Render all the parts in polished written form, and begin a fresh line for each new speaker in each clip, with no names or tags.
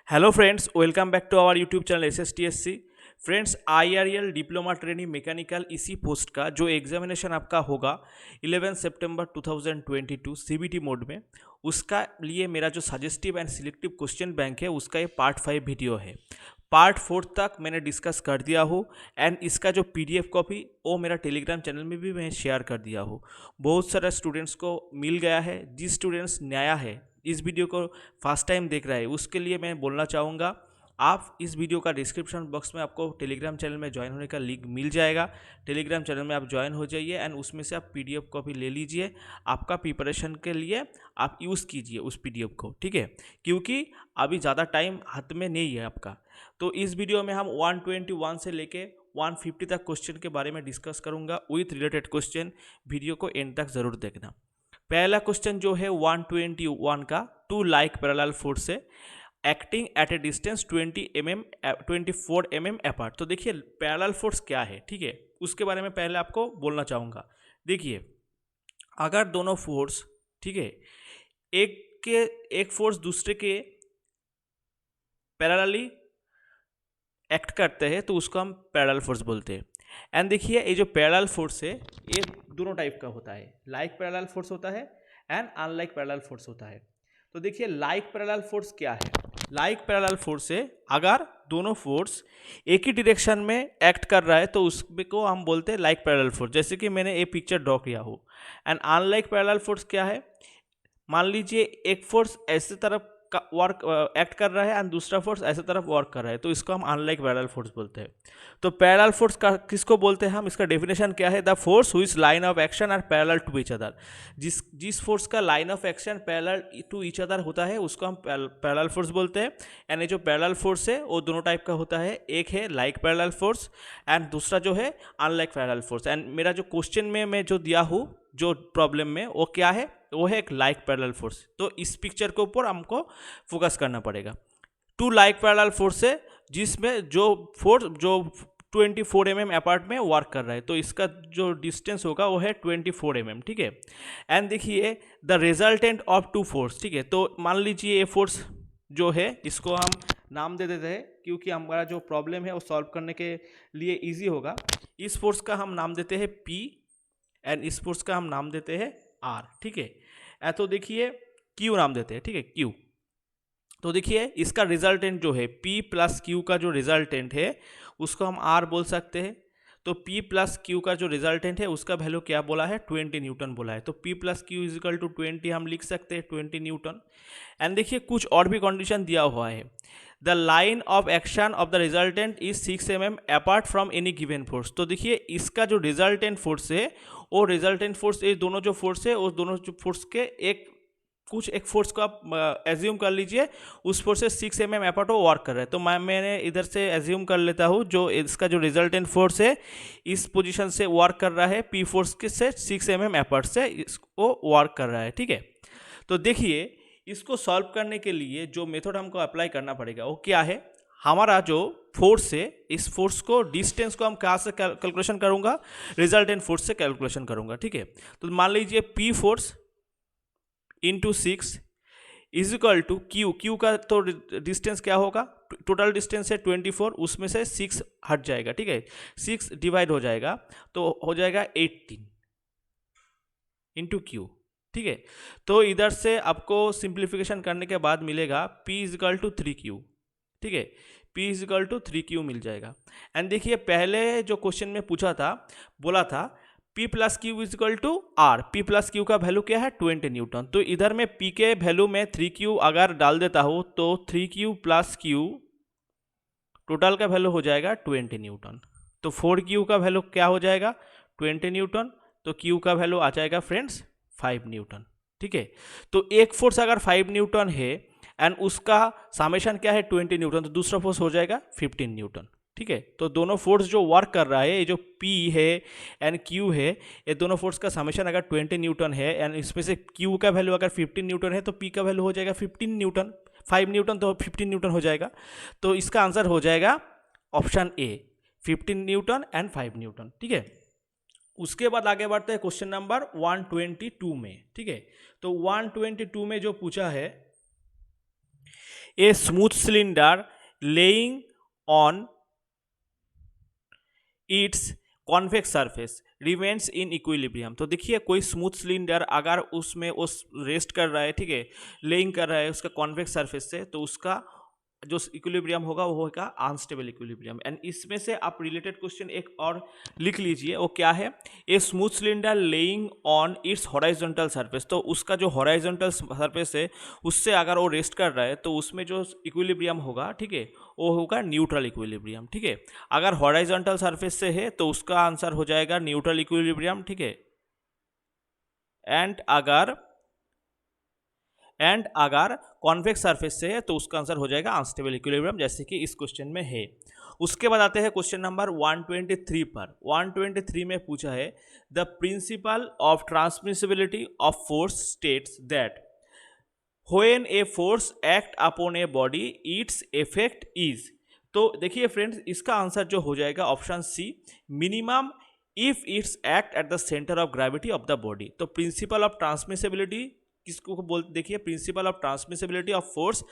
Hello friends, welcome back to our YouTube channel SSTSC। Friends, IRL diploma training mechanical इसी post का जो examination आपका होगा 11 सितंबर 2022 CBT mode में, उसका लिए मेरा जो suggestive and selective question bank है उसका ये पार्ट 5 वीडियो है। पार्ट 4 तक मैंने डिस्कस कर दिया हूँ एंड इसका जो PDF कॉपी वो मेरा टेलीग्राम चैनल में भी मैं शेयर कर दिया हूँ। बहुत सारे स्टूडेंट्स को मिल गया है। जिस स्टूडेंट्स नया है इस वीडियो को फर्स्ट टाइम देख रहा है उसके लिए मैं बोलना चाहूँगा, आप इस वीडियो का डिस्क्रिप्शन बॉक्स में आपको टेलीग्राम चैनल में ज्वाइन होने का लिंक मिल जाएगा। टेलीग्राम चैनल में आप ज्वाइन हो जाइए एंड उसमें से आप PDF कॉपी ले लीजिए। आपका प्रिपरेशन के लिए आप यूज़ कीजिए उस PDF को, ठीक है, क्योंकि अभी ज़्यादा टाइम हाथ में नहीं है आपका। तो इस वीडियो में हम 121 से लेके 150 तक क्वेश्चन के बारे में डिस्कस करूँगा विथ रिलेटेड क्वेश्चन। वीडियो को एंड तक ज़रूर देखना। पहला क्वेश्चन जो है 121 का, टू लाइक पैरेलल फोर्स से acting at A distance 24 mm apart. तो देखिए पैरेलल फोर्स क्या है, ठीक है, उसके बारे में पहले आपको बोलना चाहूँगा। देखिए, अगर दोनों फोर्स, ठीक है, एक फोर्स दूसरे के पैरेलली एक्ट करते हैं तो उसको हम पैरेलल फोर्स बोलते हैं। एंड देखिए, ये जो पैरेलल फोर्स है ये दोनों टाइप का होता है। लाइक पैरेलल फोर्स होता है एंड अनलाइक पैरेलल फोर्स होता है। तो देखिए, लाइक पैरेलल फोर्स क्या है। लाइक पैरेलल फोर्स से अगर दोनों फोर्स एक ही डायरेक्शन में एक्ट कर रहा है तो उसको हम बोलते हैं लाइक पैरेलल फोर्स, जैसे कि मैंने ये पिक्चर ड्रॉ किया हो। एंड अनलाइक पैरेलल फोर्स क्या है, मान लीजिए एक फोर्स ऐसे तरफ का वर्क एक्ट कर रहा है एंड दूसरा फोर्स ऐसे तरफ वर्क कर रहा है तो इसको हम अनलाइक पैरेलल फोर्स बोलते हैं। तो पैरेलल फोर्स का किसको बोलते हैं हम, इसका डेफिनेशन क्या है, the force whose line of action are parallel to each other. जिस फोर्स का line of action parallel to each other होता है उसको हम पैरेलल फोर्स बोलते हैं। एंड ये जो पैरेलल फोर्स है वो दोनों टाइप का होता है, एक है लाइक पैरेलल फोर्स एंड दूसरा जो है अनलाइक पैरेलल फोर्स। एंड मेरा जो क्वेश्चन में मैं जो दिया हूँ जो प्रॉब्लम में, वो क्या है, वो है एक लाइक पैरेलल फोर्स। तो इस पिक्चर के ऊपर हमको फोकस करना पड़ेगा। टू लाइक पैरेलल फोर्स है जिसमें जो फोर्स जो 24 mm अपार्ट में वर्क कर रहा है तो इसका जो डिस्टेंस होगा वो है 24 mm, ठीक है। एंड देखिए, the resultant of two force, ठीक है, तो मान लीजिए ये फोर्स जो है इसको हम नाम दे देते हैं क्योंकि हमारा जो प्रॉब्लम है वो सॉल्व करने के लिए ईजी होगा। इस फोर्स का हम नाम देते हैं P एंड इस फोर्स का हम नाम देते हैं R, ठीक है। तो देखिए Q नाम देते हैं, ठीक है, Q। तो देखिए इसका रिजल्टेंट जो है P प्लस Q का जो रिजल्टेंट है उसको हम R बोल सकते हैं। तो P प्लस Q का जो रिजल्टेंट है उसका वैल्यू क्या बोला है, 20 न्यूटन बोला है। तो P plus Q is equal to 20 हम लिख सकते हैं 20 न्यूटन। एंड देखिए कुछ और भी कंडीशन दिया हुआ है। The line of action of the resultant is 6 mm apart from any given force. तो देखिए इसका जो रिजल्टेंट फोर्स है वो रिजल्टेंट फोर्स, ये दोनों जो फोर्स है उस दोनों जो फोर्स के एक फोर्स को आप एज्यूम कर लीजिए, उस फोर्स से 6 mm अपार्ट वो वर्क कर रहा है। तो मैंने इधर से एज्यूम कर लेता हूँ जो इसका जो रिजल्टेंट फोर्स है इस पोजीशन से वर्क कर रहा है, P फोर्स के से 6 mm अपार्ट से इसको वर्क कर रहा है, ठीक है। तो देखिए इसको सॉल्व करने के लिए जो मेथड हमको अप्लाई करना पड़ेगा वो क्या है, हमारा जो फोर्स है इस फोर्स को डिस्टेंस को हम कहाँ से कैलकुलेशन करूँगा, रिजल्टेंट फोर्स से कैलकुलेशन करूँगा, ठीक है। तो मान लीजिए P force into 6 is equal to Q का तो डिस्टेंस क्या होगा, टोटल डिस्टेंस है 24, उसमें से 6 हट जाएगा, ठीक है, 6 डिवाइड हो जाएगा तो हो जाएगा 18 इंटू Q, ठीक है। तो इधर से आपको सिंप्लीफिकेशन करने के बाद मिलेगा P is equal to 3Q, ठीक है, P is equal to 3Q मिल जाएगा। एंड देखिए पहले जो क्वेश्चन में पूछा था, बोला था P plus Q is equal to R। P plus Q का वैल्यू क्या है, 20 न्यूटन। तो इधर में P के वैल्यू में 3Q अगर डाल देता हूँ तो 3Q प्लस Q टोटल का वैल्यू हो जाएगा 20 न्यूटन। तो 4Q का वैल्यू क्या हो जाएगा, 20 न्यूटन। तो Q का वैल्यू आ जाएगा फ्रेंड्स 5 न्यूटन, ठीक है। तो एक फोर्स अगर 5 न्यूटन है एंड उसका समेशन क्या है 20 न्यूटन, तो दूसरा फोर्स हो जाएगा 15 न्यूटन, ठीक है। तो दोनों फोर्स जो वर्क कर रहा है, ये जो P है एंड Q है, ये दोनों फोर्स का समेशन अगर 20 न्यूटन है एंड इसमें से Q का वैल्यू अगर 15 न्यूटन है तो P का वैल्यू हो जाएगा 15 न्यूटन, 5 न्यूटन तो 15 न्यूटन हो जाएगा। तो इसका आंसर हो जाएगा option A, 15 Newton and 5 Newton, ठीक है। उसके बाद आगे बढ़ते हैं क्वेश्चन नंबर 122 में, ठीक है। तो 122 में जो पूछा है, a smooth cylinder laying on it's convex surface remains in equilibrium. तो देखिए कोई स्मूथ सिलेंडर अगर उसमें उस रेस्ट कर रहा है, ठीक है, लेइंग कर रहा है उसका कॉन्वेक्स सरफेस से, तो उसका जो इक्विलिब्रियम होगा वो होगा अनस्टेबल इक्विलिब्रियम। एंड इसमें से आप रिलेटेड क्वेश्चन एक और लिख लीजिए, वो क्या है, a smooth cylinder laying on it's horizontal surface. तो उसका जो हॉराइजॉन्टल सरफेस है उससे अगर वो रेस्ट कर रहा है तो उसमें जो इक्विलिब्रियम होगा, ठीक है, वो होगा न्यूट्रल इक्विलिब्रियम। ठीक है, अगर हॉराइजॉन्टल सरफेस से है तो उसका आंसर हो जाएगा न्यूट्रल इक्विलिब्रियम। ठीक है, एंड अगर कॉन्वेक्स सरफेस से है तो उसका आंसर हो जाएगा अनस्टेबल इक्विलिब्रियम, जैसे कि इस क्वेश्चन में है। उसके बाद आते हैं क्वेश्चन नंबर 123 पर। 123 में पूछा है the principle of transmissibility of force states that when a force act upon a body its effect is. तो देखिए फ्रेंड्स, इसका आंसर जो हो जाएगा option C, minimum if its act at the centre of gravity of the body. तो principle of transmissibility किसको बोलते, देखिए principle of transmissibility of force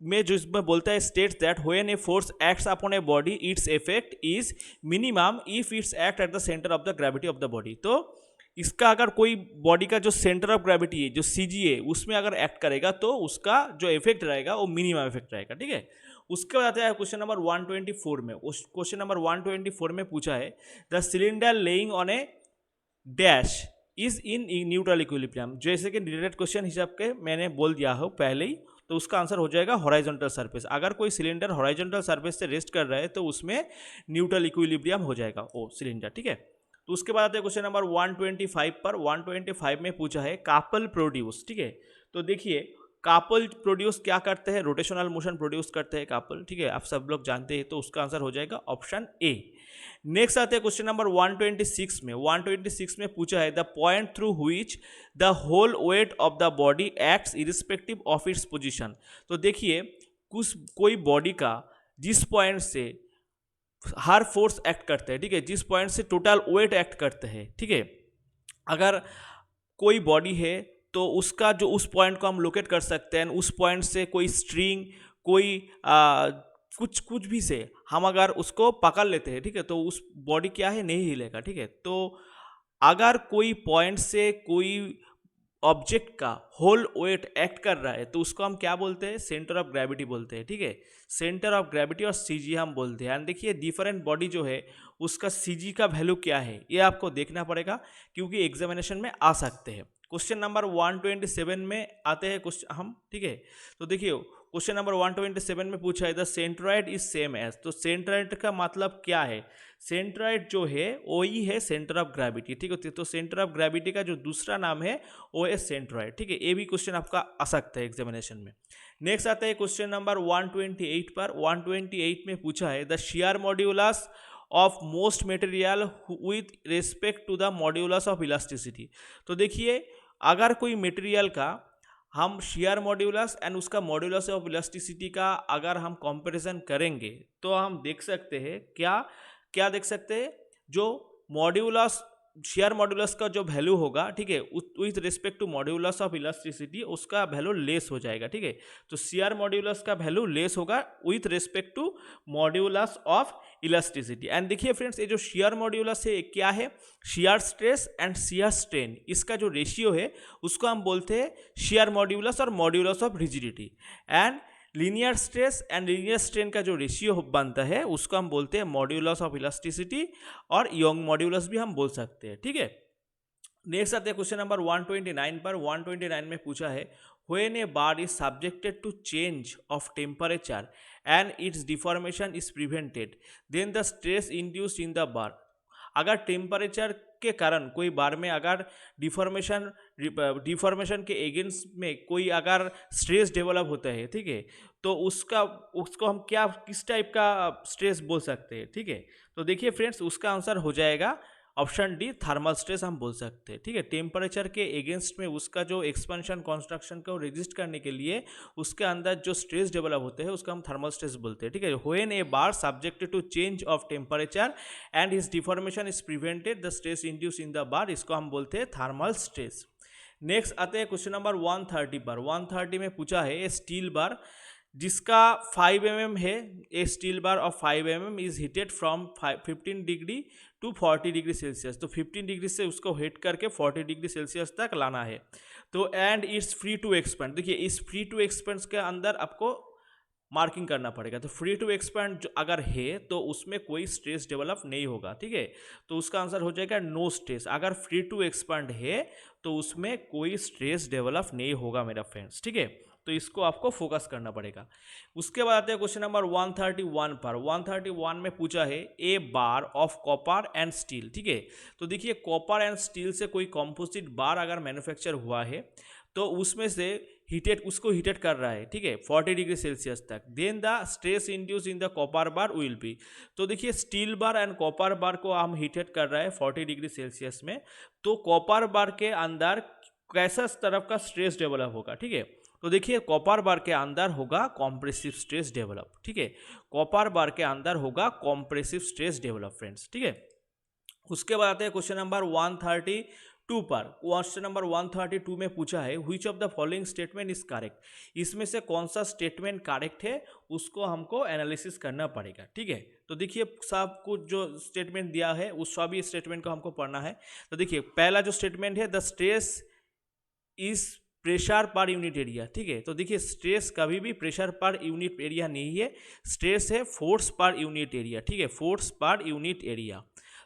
में जो इसमें बोलता है states that when a force acts upon a body its effect is minimum if its act at the centre of the gravity of the body. तो इसका अगर कोई बॉडी का जो सेंटर ऑफ ग्रेविटी है, जो सीजी है, उसमें अगर एक्ट करेगा तो उसका जो इफेक्ट रहेगा वो मिनिमम इफेक्ट रहेगा। ठीक है, उसके बाद आता है क्वेश्चन नंबर 124 में। उस क्वेश्चन नंबर 124 में पूछा है the cylinder laying on A dash is in neutral equilibrium. जैसे कि रिलेटेड क्वेश्चन हिसाब के मैंने बोल दिया हो पहले ही, तो उसका आंसर हो जाएगा हॉराइजॉन्टल सरफेस। अगर कोई सिलेंडर हॉराइजॉन्टल सरफेस से रेस्ट कर रहा है तो उसमें न्यूट्रल इक्विलिब्रियम हो जाएगा वो सिलेंडर। ठीक है, तो उसके बाद आते हैं क्वेश्चन नंबर 125 पर। 125 में पूछा है कार्पल प्रोड्यूस। ठीक है, तो देखिए कार्पल प्रोड्यूस क्या करते हैं, रोटेशनल मोशन प्रोड्यूस करते हैं कार्पल। ठीक है, आप सब लोग जानते हैं, तो उसका आंसर हो जाएगा ऑप्शन ए। नेक्स्ट आते हैं क्वेश्चन नंबर 126 में। 126 में पूछा है the point through which the whole weight of the body acts irrespective of its position. तो देखिए कोई बॉडी का जिस पॉइंट से हर फोर्स एक्ट करते हैं, ठीक है, जिस पॉइंट से टोटल वेट एक्ट करते हैं, ठीक है, अगर कोई बॉडी है तो उसका जो उस पॉइंट को हम लोकेट कर सकते हैं, उस पॉइंट से कोई स्ट्रिंग, कोई कुछ भी से हम अगर उसको पकड़ लेते हैं, ठीक है, तो उस बॉडी क्या है, नहीं हिलेगा। ठीक है, तो अगर कोई पॉइंट से कोई ऑब्जेक्ट का होल वेट एक्ट कर रहा है तो उसको हम क्या बोलते हैं, सेंटर ऑफ ग्रेविटी बोलते हैं। ठीक है, सेंटर ऑफ ग्रेविटी और सीजी हम बोलते हैं। एंड देखिए डिफरेंट बॉडी जो है उसका सीजी का वैल्यू क्या है ये आपको देखना पड़ेगा, क्योंकि एग्जामिनेशन में आ सकते हैं। क्वेश्चन नंबर 127 में आते हैं क्वेश्चन हम। ठीक है, तो देखिए क्वेश्चन नंबर 127 में पूछा है the centroid is same as. तो सेंट्रॉइड का मतलब क्या है, सेंट्रॉइड जो है वही है सेंटर ऑफ ग्रेविटी। ठीक है, तो सेंटर ऑफ ग्रेविटी का जो दूसरा नाम है वो है सेंट्रॉइड। ठीक है, ये भी क्वेश्चन आपका आ सकता है एग्जामिनेशन में। नेक्स्ट आता है क्वेश्चन नंबर 128 पर। 128 में पूछा है the shear modulus of most material with respect to the modulus of elasticity. तो देखिए अगर कोई मटेरियल का हम शियर मॉड्यूलस एंड उसका मॉड्यूलस ऑफ इलास्टिसिटी का अगर हम कंपैरिजन करेंगे तो हम देख सकते हैं क्या देख सकते हैं, जो मॉड्यूलस शियर मॉड्यूलस का जो वैल्यू होगा, ठीक है, with respect to modulus of elasticity उसका वैल्यू लेस हो जाएगा। ठीक है, तो शियर मॉड्यूलस का वैल्यू लेस होगा with respect to modulus of elasticity. And देखिए फ्रेंड्स, ये जो शियर मॉड्यूलस है क्या है, shear stress and shear strain, इसका जो रेशियो है उसको हम बोलते हैं शियर मॉड्यूलस और modulus of rigidity. And linear stress and linear strain का जो रेशियो बनता है उसको हम बोलते हैं मॉड्यूलस ऑफ इलास्टिसिटी, और यंग मॉड्यूलस भी हम बोल सकते हैं। ठीक है, नेक्स्ट आते हैं क्वेश्चन नंबर 129 पर। 129 में पूछा है when a bar is subjected to change of temperature and its deformation is prevented then the stress induced in the bar. अगर टेम्परेचर के कारण कोई बार में अगर डिफॉर्मेशन के एगेंस्ट में कोई अगर स्ट्रेस डेवलप होता है, ठीक है, तो उसको हम क्या किस टाइप का स्ट्रेस बोल सकते हैं। ठीक है, तो देखिए फ्रेंड्स, उसका आंसर हो जाएगा ऑप्शन डी, थर्मल स्ट्रेस हम बोल सकते हैं। ठीक है, टेम्परेचर के एगेंस्ट में उसका जो एक्सपेंशन कॉन्स्ट्रक्शन को रेजिस्ट करने के लिए उसके अंदर जो स्ट्रेस डेवलप होते हैं उसका हम थर्मल स्ट्रेस बोलते हैं। ठीक है, when a bar subjected to change of temperature and his deformation is prevented the stress induce in the bar, इसको हम बोलते हैं थर्मल स्ट्रेस। नेक्स्ट आते हैं क्वेश्चन नंबर 130 पर। 130 में पूछा है स्टील बार जिसका 5 mm है, a steel bar of 5 mm is heated from 15 degree to 40 degree Celsius. तो 15 डिग्री से उसको हीट करके 40 डिग्री सेल्सियस तक लाना है। तो and its free to expand, देखिए इस फ्री टू एक्सपेंड के अंदर आपको मार्किंग करना पड़ेगा। तो फ्री टू एक्सपेंड अगर है तो उसमें कोई स्ट्रेस डेवलप नहीं होगा, ठीक है। तो उसका आंसर हो जाएगा नो स्ट्रेस। अगर फ्री टू एक्सपेंड है तो उसमें कोई स्ट्रेस डेवलप नहीं होगा मेरा फ्रेंड्स, ठीक है। तो इसको आपको फोकस करना पड़ेगा। उसके बाद आते हैं क्वेश्चन नंबर 131 पर। 131 में पूछा है ए बार ऑफ कॉपर एंड स्टील, ठीक है। तो देखिए कॉपर एंड स्टील से कोई कंपोजिट बार अगर मैन्युफैक्चर हुआ है तो उसमें से उसको हीटेड कर रहा है, ठीक है, 40 डिग्री सेल्सियस तक। Then the stress induce in the copper bar will be. तो देखिए steel bar and copper bar को हम हीटेड कर रहा है 40 डिग्री सेल्सियस में। तो कॉपर बार के अंदर कैसा तरफ का स्ट्रेस डेवलप होगा, ठीक है। तो देखिए कॉपर बार के अंदर होगा कॉम्प्रेसिव स्ट्रेस डेवलप, ठीक है। कॉपर बार के अंदर होगा कॉम्प्रेसिव स्ट्रेस डेवलप फ्रेंड्स, ठीक है। उसके बाद आते हैं क्वेश्चन नंबर 132 पर। क्वेश्चन नंबर 132 में पूछा है which of the following statement is correct. इसमें से कौन सा स्टेटमेंट करेक्ट है उसको हमको एनालिसिस करना पड़ेगा, ठीक है। तो देखिए सब कुछ जो स्टेटमेंट दिया है उस सभी स्टेटमेंट को हमको पढ़ना है। तो देखिए पहला जो स्टेटमेंट है the stress is pressure per unit area, ठीक है। तो देखिए स्ट्रेस कभी भी प्रेशर पर यूनिट एरिया नहीं है, स्ट्रेस है फोर्स पर यूनिट एरिया, ठीक है, फोर्स पर यूनिट एरिया।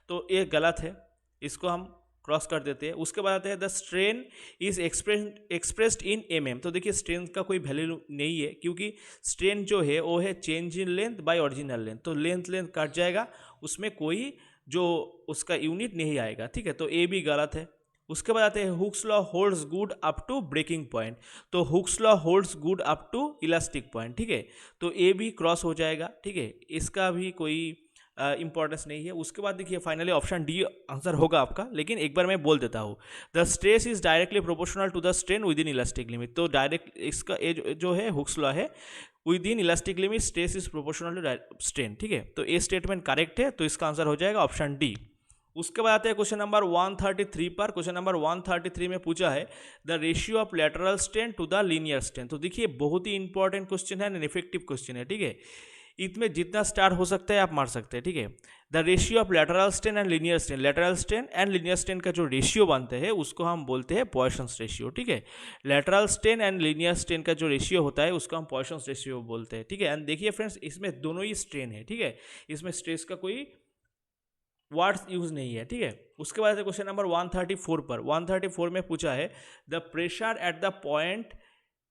तो ये गलत है, इसको हम क्रॉस कर देते हैं। उसके बाद आते हैं the strain is expressed in mm। तो देखिए स्ट्रेन का कोई वैल्यू नहीं है क्योंकि स्ट्रेन जो है वो है change in length bye original length. तो लेंथ कट जाएगा, उसमें कोई जो उसका यूनिट नहीं आएगा, ठीक है। तो ये भी गलत है। उसके बाद आते हैं Hooke's law holds good up to breaking point. तो Hooke's law holds good up to elastic point, ठीक है। तो ये भी क्रॉस हो जाएगा, ठीक है, इसका भी कोई इंपॉर्टेंस नहीं है। उसके बाद देखिए फाइनली ऑप्शन डी आंसर होगा आपका, लेकिन एक बार मैं बोल देता हूँ the stress is directly proportional to the strain within elastic limit. तो डायरेक्ट इसका जो है हुक्स लॉ है within elastic limit stress is proportional to strain, ठीक है। तो ये स्टेटमेंट करेक्ट है, तो इसका आंसर हो जाएगा ऑप्शन डी। उसके बाद आते हैं क्वेश्चन नंबर 133 पर। क्वेश्चन नंबर 133 में पूछा है the ratio of lateral strain to the linear strain. तो देखिए बहुत ही इंपॉर्टेंट क्वेश्चन है एंड इफेक्टिव क्वेश्चन है, ठीक है। इसमें जितना स्टार हो सकता है आप मार सकते हैं, ठीक है। The ratio of lateral strain and linear strain, lateral strain and linear strain का जो रेशियो बनते हैं उसको हम बोलते हैं पॉइसन्स रेशियो, ठीक है। Lateral strain and linear strain का जो रेशियो होता है उसको हम पॉइसन्स रेशियो बोलते हैं, ठीक है। एंड देखिए फ्रेंड्स इसमें दोनों ही स्ट्रेन है, ठीक है, इसमें स्ट्रेस का कोई वर्ड्स यूज नहीं है, ठीक है। उसके बाद क्वेश्चन नंबर 134 पर। 134 में पूछा है the pressure at the point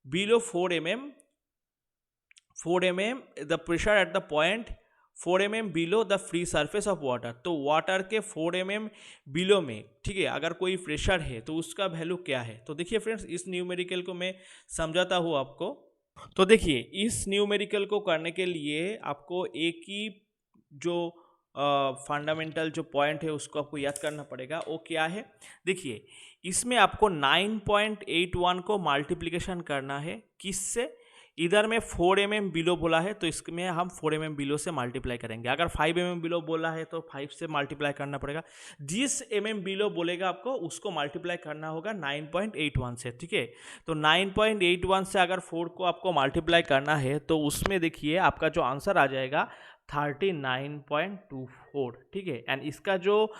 below 4 mm the pressure at the point 4 mm below the free surface of water. तो वाटर के 4 mm बिलो में, ठीक है, अगर कोई प्रेशर है तो उसका वैल्यू क्या है। तो देखिए फ्रेंड्स इस न्यूमेरिकल को मैं समझाता हूँ आपको। तो देखिए इस न्यूमेरिकल को करने के लिए आपको एक ही जो फंडामेंटल जो पॉइंट है उसको आपको याद करना पड़ेगा। वो क्या है, देखिए इसमें आपको 9.81 को मल्टीप्लिकेशन करना है किससे, इधर में 4 mm बिलो बोला है तो इसमें हम 4 mm बिलो से मल्टीप्लाई करेंगे। अगर 5 mm बिलो बोला है तो 5 से मल्टीप्लाई करना पड़ेगा। जिस mm बिलो बोलेगा आपको उसको मल्टीप्लाई करना होगा 9.81 से, ठीक है। तो 9.81 से अगर 4 को आपको मल्टीप्लाई करना है तो उसमें देखिए आपका जो आंसर आ जाएगा 39.24, ठीक है। एंड इसका जो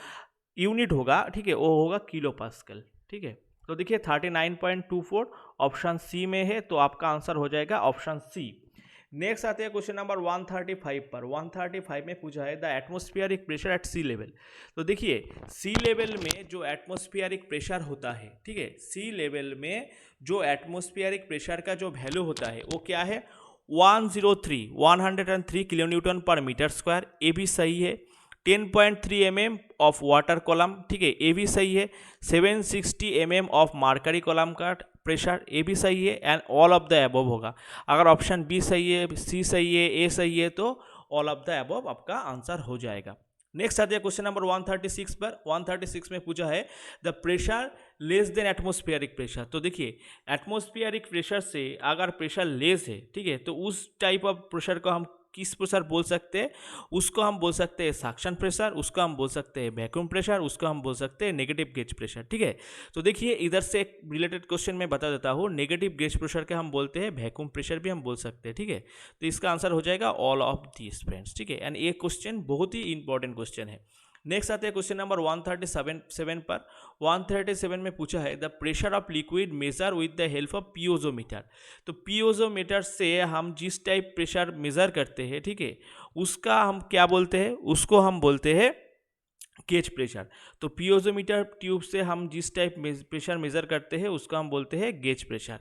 यूनिट होगा, ठीक है, वो होगा किलो पास्कल, ठीक है। तो देखिए 39.24 ऑप्शन सी में है, तो आपका आंसर हो जाएगा ऑप्शन सी। नेक्स्ट आते हैं क्वेश्चन नंबर 135 पर। 135 में पूछा है the atmospheric pressure at sea level. तो देखिए सी लेवल में जो एटमॉस्फेरिक प्रेशर होता है, ठीक है, सी लेवल में जो एटमॉस्फेरिक प्रेशर का जो वैल्यू होता है वो क्या है 103 किलो न्यूटन पर मीटर स्क्वायर, ये भी सही है। 10.3 mm ऑफ वाटर कॉलम, ठीक है, ये भी सही है। 760 mm ऑफ मार्करी कॉलम का प्रेशर, ये भी सही है। And all of the above होगा। अगर ऑप्शन बी सही है, सी सही है, ए सही है तो ऑल ऑफ द अबव आपका आंसर हो जाएगा। नेक्स्ट आते हैं क्वेश्चन नंबर 136 पर। 136 में पूछा है the pressure less than atmospheric pressure. तो देखिए एटमॉस्फेरिक प्रेशर से अगर प्रेशर लेस है, ठीक है, तो उस टाइप ऑफ प्रेशर को हम किस प्रेशर बोल सकते हैं, उसको हम बोल सकते हैं सक्शन प्रेशर, उसको हम बोल सकते हैं वैक्यूम प्रेशर, उसको हम बोल सकते हैं नेगेटिव गेज प्रेशर। ठीक है, तो देखिए इधर से एक रिलेटेड क्वेश्चन मैं बता देता हूँ। नेगेटिव गेज प्रेशर के हम बोलते हैं वैक्यूम प्रेशर भी हम बोल सकते हैं। ठीक है, तो इसका आंसर हो जाएगा ऑल ऑफ दिस फ्रेंड्स। ठीक है, एंड ये क्वेश्चन बहुत ही इंपॉर्टेंट क्वेश्चन है। नेक्स्ट आते हैं क्वेश्चन नंबर 137 पर। 137 में पूछा है the pressure of liquid measure with the help of piezometer. तो पियोजोमीटर से हम जिस टाइप प्रेशर मेजर करते हैं, ठीक है, उसका हम क्या बोलते हैं, उसको हम बोलते हैं गेज प्रेशर। तो पियोजोमीटर ट्यूब से हम जिस टाइप प्रेशर मेजर करते हैं उसका हम बोलते हैं गेज प्रेशर।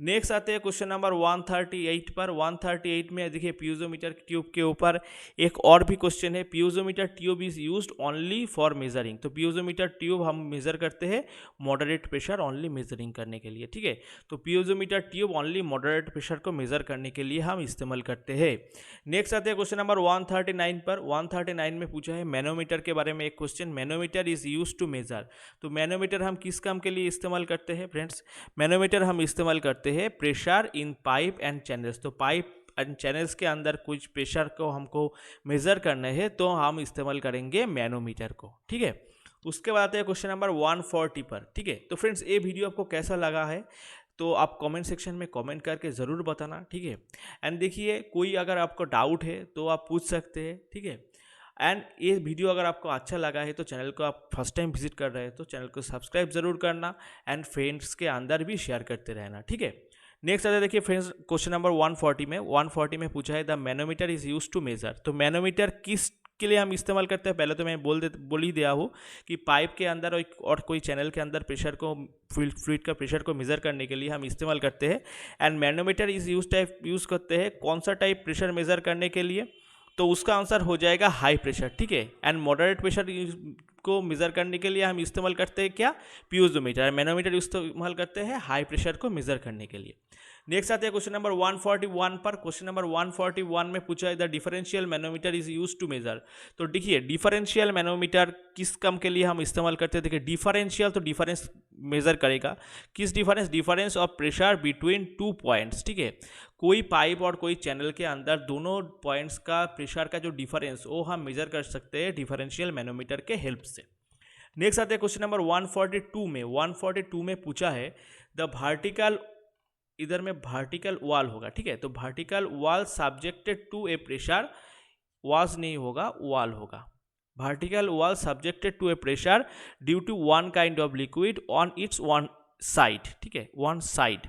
नेक्स्ट आते हैं क्वेश्चन नंबर 138 पर। 138 में देखिए पियोजोमीटर ट्यूब के ऊपर एक और भी क्वेश्चन है। Piezometer tube is used only for measuring. तो पियोजोमीटर ट्यूब हम मेजर करते हैं मॉडरेट प्रेशर ओनली मेजरिंग करने के लिए। ठीक है, तो piezometer tube only moderate pressure को मेजर करने के लिए हम इस्तेमाल करते हैं। नेक्स्ट आते हैं क्वेश्चन नंबर 139 पर। 139 में पूछा है मैनोमीटर के बारे में एक question. Manometer is use to measure. तो मैनोमीटर हम किस काम के लिए इस्तेमाल करते हैं फ्रेंड्स? मैनोमीटर हम इस्तेमाल करते हैं pressure in pipe and channels. तो पाइप एंड चैनल्स के अंदर कुछ प्रेशर को हमको मेजर करना है तो हम इस्तेमाल करेंगे मैनोमीटर को। ठीक है, उसके बाद आते हैं क्वेश्चन नंबर 140 पर। ठीक है, तो फ्रेंड्स ये वीडियो आपको कैसा लगा है तो आप कमेंट सेक्शन में कमेंट करके ज़रूर बताना। ठीक है, एंड देखिए कोई अगर आपको डाउट है तो आप पूछ सकते हैं। ठीक है, एंड ये वीडियो अगर आपको अच्छा लगा है तो चैनल को आप फर्स्ट टाइम विजिट कर रहे हैं तो चैनल को सब्सक्राइब जरूर करना एंड फ्रेंड्स के अंदर भी शेयर करते रहना। ठीक है, नेक्स्ट आता है देखिए फ्रेंड्स क्वेश्चन नंबर 140 में। 140 में पूछा है the manometer is use to measure. तो मैनोमीटर किस के लिए हम इस्तेमाल करते हैं? पहले तो मैं बोल ही दिया हूँ कि पाइप के अंदर और कोई चैनल के अंदर प्रेशर को फ्लूइड का प्रेशर को मेजर करने के लिए हम इस्तेमाल करते हैं। एंड मैनोमीटर इज यूज़ करते हैं कौन सा टाइप प्रेशर मेजर करने के लिए? तो उसका आंसर हो जाएगा हाई प्रेशर। ठीक है, एंड मॉडरेट प्रेशर को मेजर करने के लिए हम इस्तेमाल करते हैं क्या? पियोजोमीटर। मैनोमीटर इस्तेमाल करते हैं हाई प्रेशर को मेजर करने के लिए। नेक्स्ट आते हैं क्वेश्चन नंबर 141 पर। क्वेश्चन नंबर 141 में पूछा है the differential manometer is use to measure. तो देखिए डिफरेंशियल मैनोमीटर किस काम के लिए हम इस्तेमाल करते हैं? देखिए डिफरेंशियल तो डिफरेंस मेजर करेगा। किस difference? Difference of pressure between two points. ठीक है, कोई पाइप और कोई चैनल के अंदर दोनों पॉइंट्स का प्रेशर का जो डिफरेंस वो हम मेजर कर सकते हैं डिफरेंशियल मैनोमीटर के हेल्प से। नेक्स्ट आते हैं क्वेश्चन नंबर 142 में। 142 में पूछा है द वर्टिकल, इधर में वर्टिकल वॉल होगा। ठीक है, तो vertical wall subjected to a pressure, walls नहीं होगा वॉल होगा। Vertical wall subjected to a pressure due to one kind of liquid on its one side. ठीक है, one side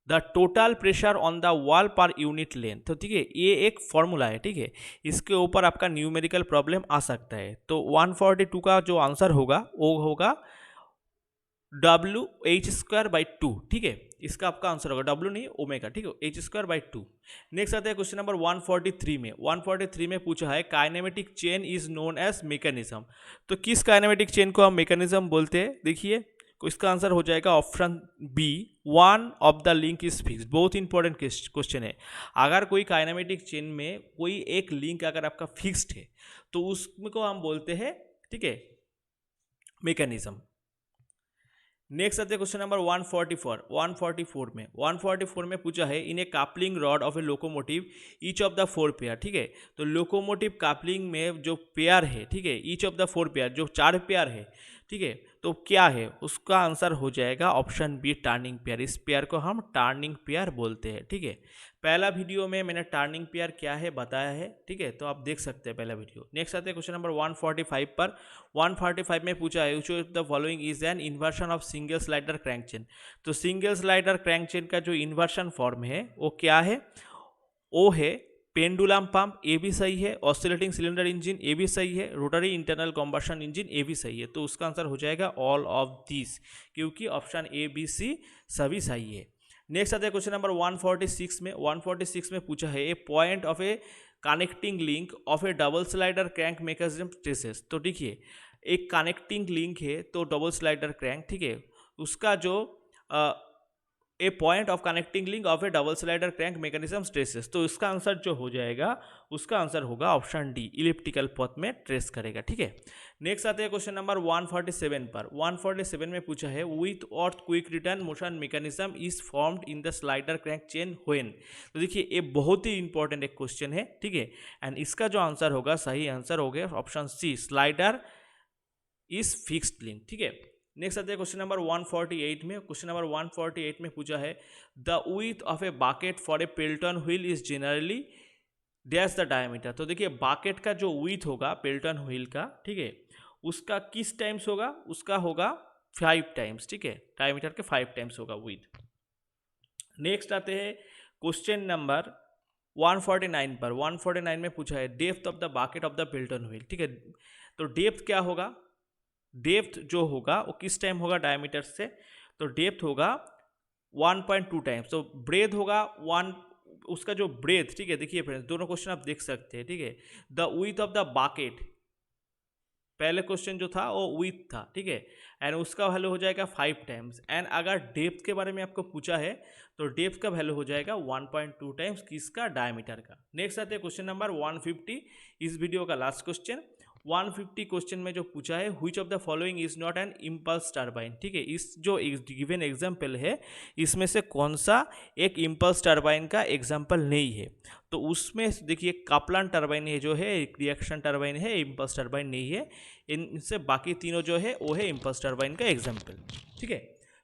the total pressure on the wall per unit length. तो ठीक है, ये एक फॉर्मूला है। ठीक है, इसके ऊपर आपका न्यूमेरिकल प्रॉब्लम आ सकता है। तो 142 का जो आंसर होगा वो होगा WH²/2। ठीक है, इसका आपका आंसर होगा W नहीं ओमेगा। ठीक है, H²/2। नेक्स्ट आता है क्वेश्चन नंबर 143 में। 143 में पूछा है kinematic chain is known as mechanism. तो किस काइनेमेटिक चेन को हम मैकेनिज्म बोलते हैं? देखिए इसका आंसर हो जाएगा option B, one of the link is fixed. बहुत इंपॉर्टेंट क्वेश्चन है। अगर कोई काइनेमेटिक चेन में कोई एक लिंक अगर आपका फिक्स्ड है तो उसको हम बोलते हैं, ठीक है, मैकेनिज्म। नेक्स्ट आते हैं क्वेश्चन नंबर 144। 144 में पूछा है in a coupling rod of a locomotive each of the four pair. ठीक है, तो लोकोमोटिव कापलिंग में जो पेयर है, ठीक है, each of the four pair, जो 4 पेयर है, ठीक है, तो क्या है? उसका आंसर हो जाएगा ऑप्शन बी, टर्निंग पेयर। इस पेयर को हम टर्निंग पेयर बोलते हैं। ठीक है, पहला वीडियो में मैंने टर्निंग पेयर क्या है बताया है। ठीक है, तो आप देख सकते हैं पहला वीडियो। नेक्स्ट आते हैं क्वेश्चन नंबर 145 पर। 145 में पूछा है which of the following is an inversion of single slider crank chain. तो सिंगल स्लाइडर क्रैंक चेन का जो इन्वर्शन फॉर्म है वो क्या है? वो है पेंडुलम पंप, ये भी सही है। ऑसिलेटिंग सिलेंडर इंजन, ये भी सही है। रोटरी इंटरनल कॉम्बशन इंजन, ये भी सही है। तो उसका आंसर हो जाएगा ऑल ऑफ दिस, क्योंकि ऑप्शन ए बी सी सभी सही है। नेक्स्ट आता है क्वेश्चन नंबर 146 में। 146 में पूछा है a point of a connecting link of a double slider crank mechanism traces. तो देखिए एक कनेक्टिंग लिंक है तो डबल स्लाइडर क्रैंक, ठीक है, उसका जो a point of connecting link of a double slider crank mechanism traces. तो इसका आंसर जो हो जाएगा, उसका आंसर होगा ऑप्शन डी, इलिप्टिकल पथ में ट्रेस करेगा। ठीक है, नेक्स्ट आते हैं क्वेश्चन नंबर 147 पर। 147 में पूछा है with earth quick return motion mechanism is formed in the slider crank chain when. तो देखिए ये बहुत ही इंपॉर्टेंट एक क्वेश्चन है। ठीक है, एंड इसका जो आंसर होगा, सही आंसर हो गया option C, slider is fixed link. ठीक है, नेक्स्ट आते हैं क्वेश्चन नंबर 148 में। क्वेश्चन नंबर 148 में पूछा है the width of A bucket for a Pelton wheel is generally dash the diameter. तो देखिए बाकेट का जो विड्थ होगा पेल्टन व्हील का, ठीक है, उसका किस टाइम्स होगा, उसका होगा 5 टाइम्स। ठीक है, डायमीटर के 5 टाइम्स होगा विड्थ। नेक्स्ट आते हैं क्वेश्चन नंबर 149 पर। 149 में पूछा है depth of the bucket of the Pelton wheel. ठीक है, तो डेप्थ क्या होगा, डेप्थ जो होगा वो किस टाइम होगा डायमीटर से, तो डेप्थ होगा 1.2 टाइम्स। तो ब्रेथ होगा 1, उसका जो ब्रेथ, ठीक है, देखिए फ्रेंड्स दोनों क्वेश्चन आप देख सकते हैं। ठीक है, the width of the bucket, पहले क्वेश्चन जो था वो विड्थ था। ठीक है, एंड उसका वैल्यू हो जाएगा 5 टाइम्स। एंड अगर डेप्थ के बारे में आपको पूछा है तो डेप्थ का वैल्यू हो जाएगा 1.2 टाइम्स किसका, डायमीटर का। नेक्स्ट आते हैं क्वेश्चन नंबर 150, इस वीडियो का लास्ट क्वेश्चन। 150 क्वेश्चन में जो पूछा है which of the following is not an impulse turbine. ठीक है, इस जो गिवन एग्जाम्पल है इसमें से कौन सा एक इम्पल्स टर्बाइन का एग्जाम्पल नहीं है। तो उसमें देखिए काप्लान टर्बाइन है जो है एक रिएक्शन टर्बाइन है, इम्पल्स टर्बाइन नहीं है। इनसे बाकी तीनों जो है वो है इम्पल्स टर्बाइन का एग्जाम्पल। ठीक है,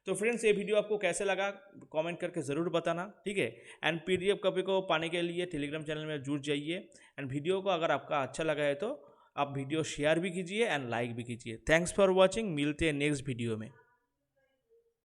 तो फ्रेंड्स ये वीडियो आपको कैसे लगा कमेंट करके ज़रूर बताना। ठीक है, एंड पीडीएफ कॉपी को पाने के लिए टेलीग्राम चैनल में जुड़ जाइए। एंड वीडियो को अगर आपका अच्छा लगा है तो आप वीडियो शेयर भी कीजिए एंड लाइक भी कीजिए। थैंक्स फॉर वॉचिंग, मिलते हैं नेक्स्ट वीडियो में।